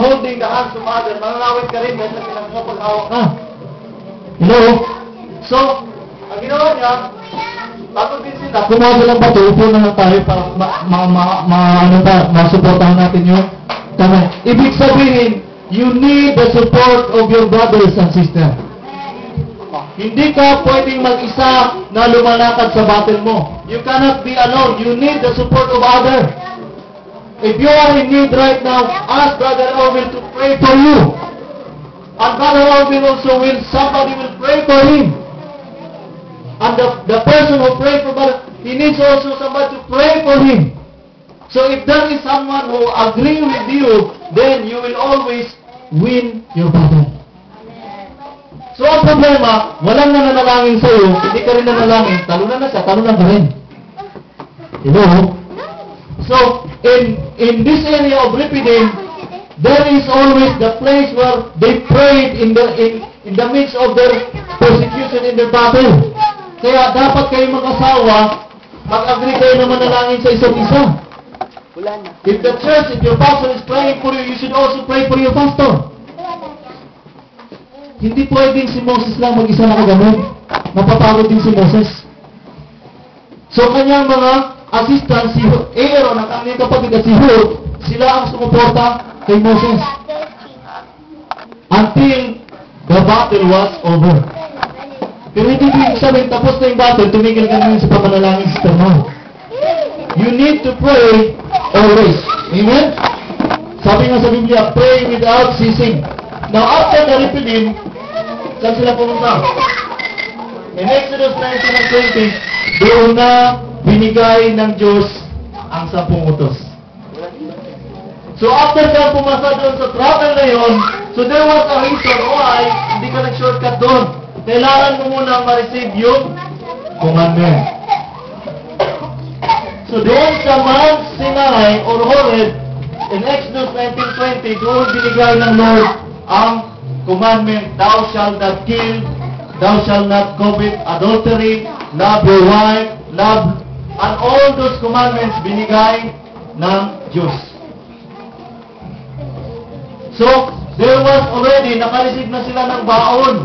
holding the hands of others, mananawit ka rin dahil sa pinagpapaghawak ka. Hello? So, ang ginawa niya, bago din sila, Kumuha silang bato, upo na lang tayo para masuportahan natin yun. Tama. Ibig sabihin, you need the support of your brothers and sisters. Hindi ka pwedeng mag-isa na lumalakad sa battle mo. You cannot be alone. You need the support of others. If you are in need right now, ask Brother Orville to pray for you. And Brother Orville also somebody will pray for him. And the person who pray for Brother, he needs also somebody to pray for him. So if there is someone who agree with you, then you will always win your battle. So ang problema, walang nananalangin sa iyo, hindi ka rin nanalangin, talunan na siya, talunan ka rin. So, in this area of Rephidim, there is always the place where they prayed in the midst of their persecution in their battle. Kaya dapat kayo mag-asawa, mag-agree kayo na manalangin sa isa't isa. If the church, if your pastor is praying for you, you should also pray for your pastor. Hindi pwedeng si Moses lang mag-isa nakagamon. Mapapagod din si Moses. So kanyang mga assistant, si Aaron, ang kanyang kapatid at si Hur, sila ang sumuporta kay Moses. Until the battle was over. Pero hindi ibig sabihin, tapos na yung battle, tumigil ka naman sa pamanalangin sa Termal. You need to pray always. Amen? Sabi nga sa Biblia, pray without ceasing. Now, after the Rephidim, saan sila pumunta? In Exodus 19 and 20, doon na binigay ng Diyos ang 10 utos. So, after ka pumasa doon sa travel na yun, so there was a reason why hindi ka nag-shortcut doon. Kailangan mo munang ma-receive yung commandment. So, doon sa Mount Sinai or Horeb, in Exodus 19:20, doon binigay ng Lord ang commandment, thou shalt not kill, thou shalt not covet adultery, love your wife, love, and all those commandments binigay ng Diyos. So, there was already, nakareceive na sila ng baon.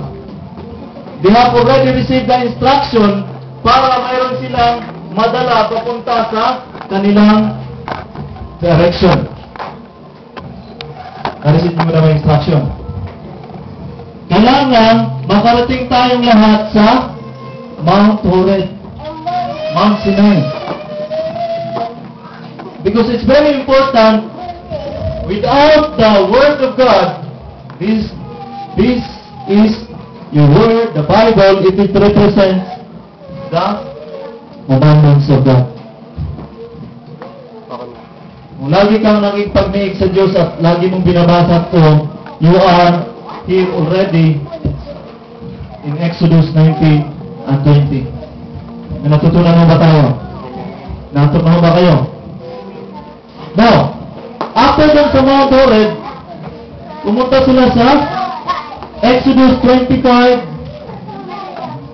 They have already received the instruction para mayroon silang madala papunta sa kanilang direction. Nakareceive mo na may instruction. Kailangan makarating tayong lahat sa Mount Horeb, Mount Sinai. Because it's very important, without the Word of God, this is your Word, the Bible, it represents the commandments of God. Kung lagi kang naging pagniig sa Diyos at lagi mong binabasa ito, you are here already in Exodus 19 and 20. Natutunan mo ba tayo? Natutunan mo ba kayo? Now, after dun sa Mount Horeb, pumunta sila sa Exodus 25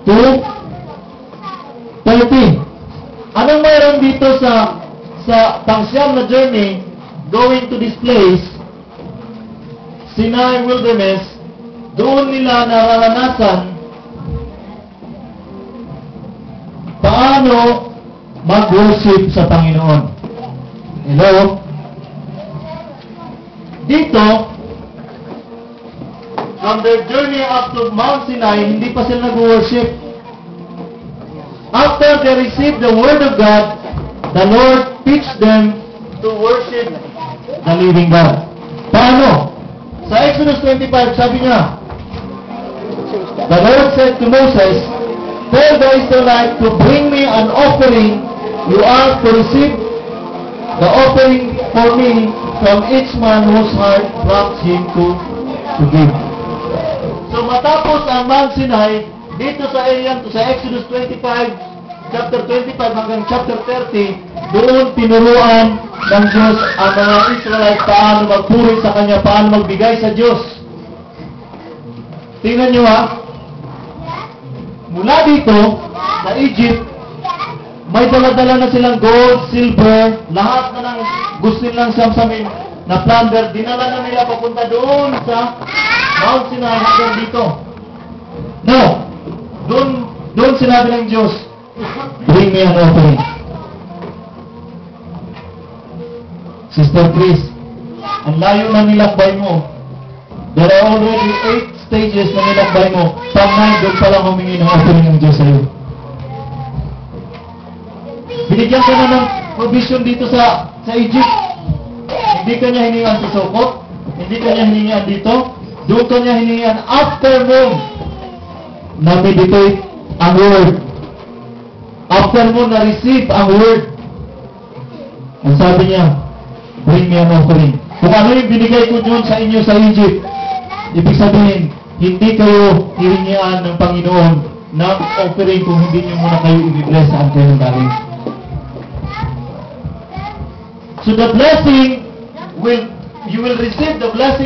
to 30. Anong mayroon dito sa pangsyam na journey going to this place, Sinai Wilderness? Doon nila nararanasan paano mag-worship sa Panginoon. Hello? Dito, from their journey up to Mount Sinai, hindi pa sila nag-worship. After they received the Word of God, the Lord teach them to worship the living God. Paano? Sa Exodus 25, sabi niya, the Lord said to Moses, tell the Israelites to bring me an offering. You are to receive the offering for me from each man whose heart prompts him to give. So matapos ang Mount Sinai, dito sa area, sa Exodus 25, chapter 25 hanggang chapter 30, doon tinuruan ng Diyos ang mga Israelites paano magpuri sa Kanya, paano magbigay sa Diyos. Tingnan nyo ha, mula dito, sa Egypt, may dala-dala na silang gold, silver, lahat na ng gusto nilang samsamin, na plunder, dinala na nila papunta doon sa Mount Sinai hanggang dito. No! Doon sinabi ng Diyos, bring me an offering. Sister Chris, ang layo na nilakbay mo. There are already 8 stages na nilakbay mo. Pang 9, doon pa lang humingi ng offering ng Diyos sa'yo. Binigyan ka na ng provision dito sa Egypt. Hindi ka niya hiningan sa Sukot. Hindi ka niya hiningan dito. Doon ka niya hiningan after mo na-meditate ang word. After mo na-receive ang word. Ang sabi niya, bring me an offering. Kung ano yung binigay ko doon sa inyo sa Egypt, ibig sabihin, hindi kayo hihingian ng Panginoon ng offering kung hindi nyo muna kayo i-bless saan kayo galing. So the blessing you will receive the blessing